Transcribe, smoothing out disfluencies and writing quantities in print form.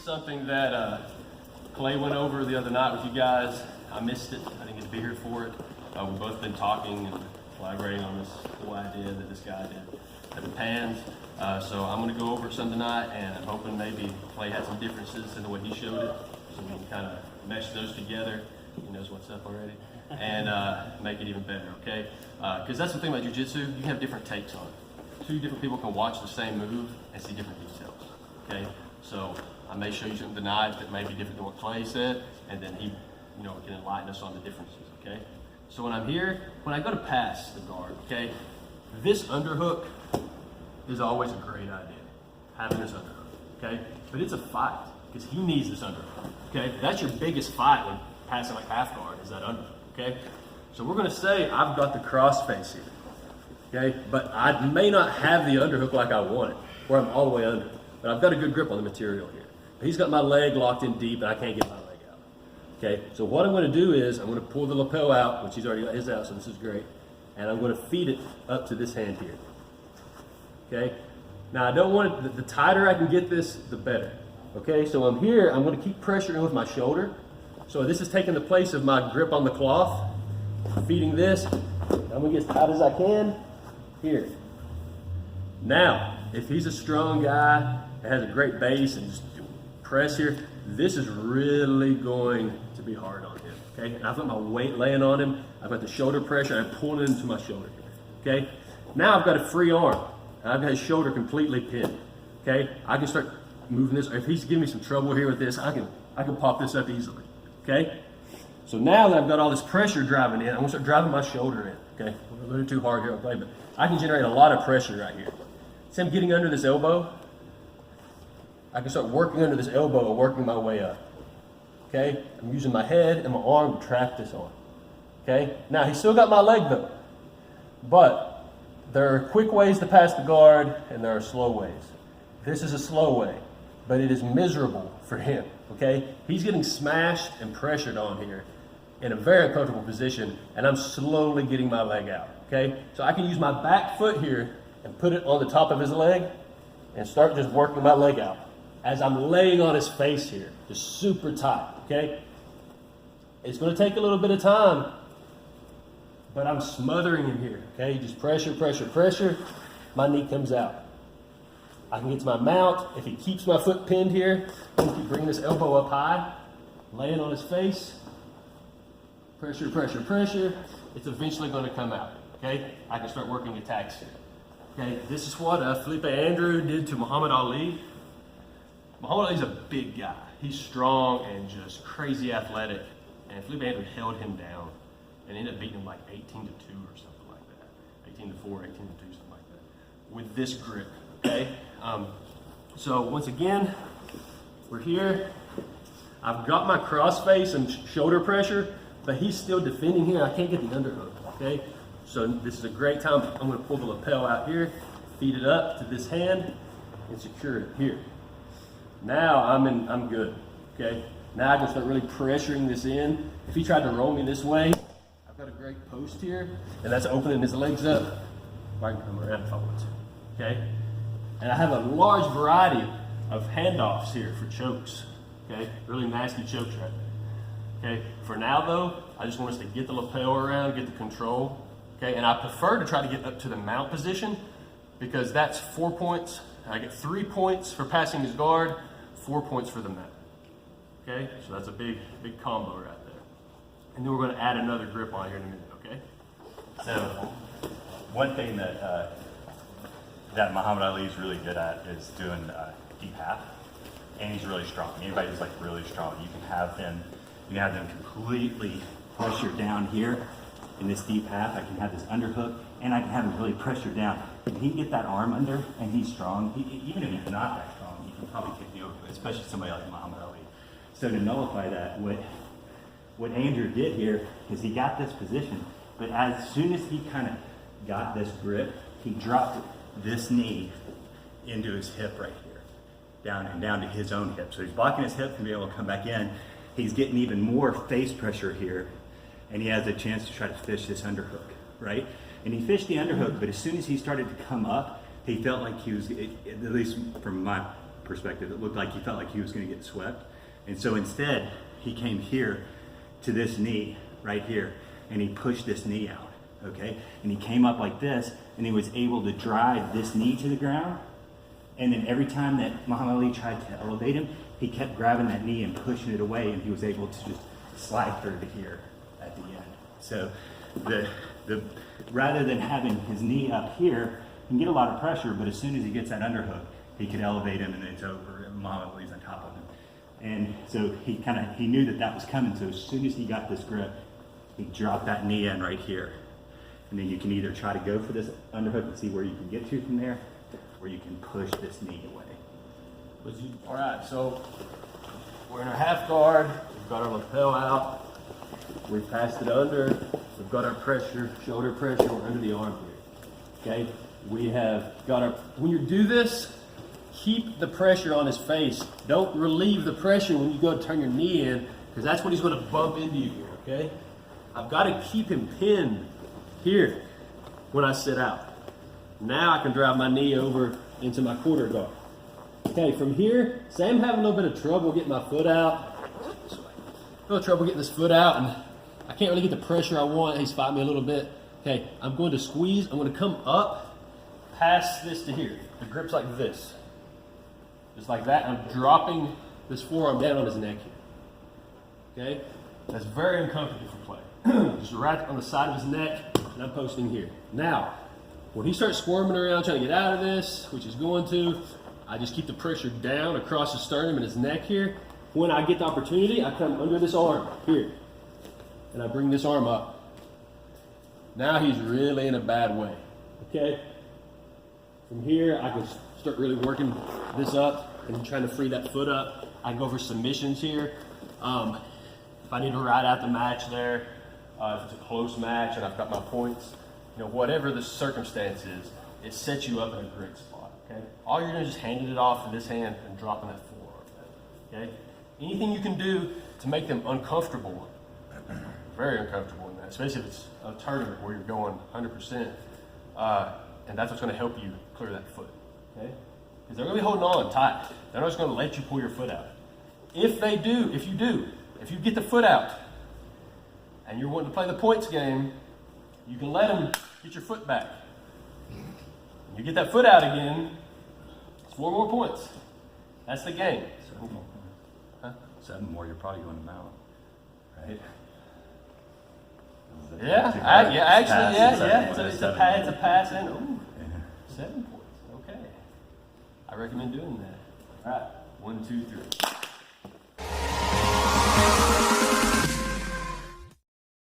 something that Clay went over the other night with you guys. I missed it. I didn't get to be here for it. We've both been talking and collaborating on this cool idea that this guy did at the pans. So I'm going to go over some tonight, and I'm hoping maybe Clay had some differences in the way he showed it, so we can kind of mesh those together. He knows what's up already, and make it even better, okay? Because that's the thing about jiu-jitsu, you have different takes on it. Two different people can watch the same move and see different details, okay? So I may show you something tonight that may be different than what Clay said, and then he, can enlighten us on the differences, okay? So when I'm here, when I go to pass the guard, okay, this underhook is always a great idea, having this underhook, okay? But it's a fight, because he needs this underhook, okay? That's your biggest fight when passing like half guard, is that underhook, okay? So we're gonna say I've got the cross face here, okay? But I may not have the underhook like I want it, where I'm all the way under, but I've got a good grip on the material here. But he's got my leg locked in deep, and I can't get my leg out, okay? So what I'm gonna do is, I'm gonna pull the lapel out, which he's already got his out, so this is great, and I'm gonna feed it up to this hand here. Okay, now I don't want it, the tighter I can get this, the better. Okay, so I'm here, I'm going to keep pressuring with my shoulder. So this is taking the place of my grip on the cloth, feeding this. I'm going to get as tight as I can here. Now, if he's a strong guy that has a great base and just press here, this is really going to be hard on him. Okay, and I've got my weight laying on him, I've got the shoulder pressure, I'm pulling it into my shoulder here. Okay, now I've got a free arm. I've got his shoulder completely pinned. Okay, I can start moving this. If he's giving me some trouble here with this, I can pop this up easily. Okay, so now that I've got all this pressure driving in, I'm gonna start driving my shoulder in. Okay, I'm a little too hard here, okay, but I can generate a lot of pressure right here. See, I'm getting under this elbow. I can start working under this elbow and working my way up. Okay, I'm using my head and my arm to track this on. Okay, now he's still got my leg though, but there are quick ways to pass the guard, and there are slow ways. This is a slow way, but it is miserable for him, okay? He's getting smashed and pressured on here in a very uncomfortable position, and I'm slowly getting my leg out, okay? So I can use my back foot here and put it on the top of his leg and start just working my leg out as I'm laying on his face here, just super tight, okay? It's gonna take a little bit of time, but I'm smothering him here, okay? Just pressure, pressure, pressure. My knee comes out. I can get to my mount. If he keeps my foot pinned here, I can keep bringing this elbow up high, laying on his face. Pressure, pressure, pressure. It's eventually going to come out, okay? I can start working attacks here. Okay, this is what Felipe Andrew did to Muhammad Ali. Muhammad Ali's a big guy. He's strong and just crazy athletic, and Felipe Andrew held him down and ended up beating him like 18-2 or something like that. 18-4, 18-2, something like that. With this grip, okay? So once again, we're here. I've got my cross face and shoulder pressure, but he's still defending here. I can't get the underhook, okay? So this is a great time. I'm gonna pull the lapel out here, feed it up to this hand, and secure it here. Now I'm good, okay? Now I can start really pressuring this in. If he tried to roll me this way, got a great post here, and that's opening his legs up. I can come around if I want to, okay? And I have a large variety of handoffs here for chokes, okay? Really nasty chokes right there, okay? For now though, I just want us to get the lapel around, get the control, okay? And I prefer to try to get up to the mount position because that's 4 points. I get 3 points for passing his guard, 4 points for the mount, okay? So that's a big combo right there. And then we're going to add another grip on here in a minute, okay? So, one thing that that Muhammad Ali is really good at is doing deep half, and he's really strong. Anybody who's like really strong, you can have them completely pressure down here in this deep half. I can have this underhook, and I can have him really pressure down. If he can get that arm under, and he's strong, even if he's not that strong, he can probably kick me over, especially somebody like Muhammad Ali. So to nullify that, what Andrew did here is he got this position, but as soon as he kind of got this grip, he dropped this knee into his hip right here, down to his own hip. So he's blocking his hip from being able to come back in. He's getting even more face pressure here, and he has a chance to try to fish this underhook, right? And he fished the underhook, but as soon as he started to come up, he felt like he was, at least from my perspective, it looked like he felt like he was going to get swept. And so instead, he came here to this knee right here, and he pushed this knee out, okay? And he came up like this, and he was able to drive this knee to the ground. And then every time that Muhammad Ali tried to elevate him, he kept grabbing that knee and pushing it away, and he was able to just slide through to here at the end. So rather than having his knee up here, he can get a lot of pressure, but as soon as he gets that underhook, he can elevate him and it's over, and Muhammad Ali's on top of him. And so he knew that was coming, so as soon as he got this grip, he dropped that knee in right here. And then you can either try to go for this underhook and see where you can get to from there, or you can push this knee away. All right, so we're in our half guard. We've got our lapel out. We've passed it under. We've got our pressure, shoulder pressure. We're under the arm here. Okay, we have got our. When you do this, keep the pressure on his face. Don't relieve the pressure when you go to turn your knee in, because that's when he's going to bump into you here. Okay, I've got to keep him pinned here when I sit out. Now I can drive my knee over into my quarter guard. Okay, from here, say I'm having a little bit of trouble getting my foot out. A little trouble getting this foot out, and I can't really get the pressure I want. He's fighting me a little bit. Okay, I'm going to squeeze. I'm going to come up past this to here. The grip's like this. Just like that. I'm dropping this forearm down on his neck here. Okay? That's very uncomfortable for play. Just right on the side of his neck, and I'm posting here. Now, when he starts squirming around trying to get out of this, which he's going to, I just keep the pressure down across his sternum and his neck here. When I get the opportunity, I come under this arm here, and I bring this arm up. Now he's really in a bad way, okay? From here, I can start really working this up and trying to free that foot up. I can go for submissions here. If I need to ride out the match there, if it's a close match and I've got my points, whatever the circumstance is, it sets you up in a great spot, okay? All you're doing is just handing it off in this hand and dropping that forearm, okay? Anything you can do to make them uncomfortable, very uncomfortable in that, especially if it's a tournament where you're going 100%, and that's what's going to help you clear that foot, okay? Because they're going to be holding on tight. They're not just going to let you pull your foot out. If you get the foot out, and you're wanting to play the points game, you can let them get your foot back. You get that foot out again, it's 4 more points. That's the game. 7 more. Huh? 7 more, you're probably going to mount, right? It's a pass in. Ooh, 7 points. Okay. I recommend doing that. All right, 1, 2, 3.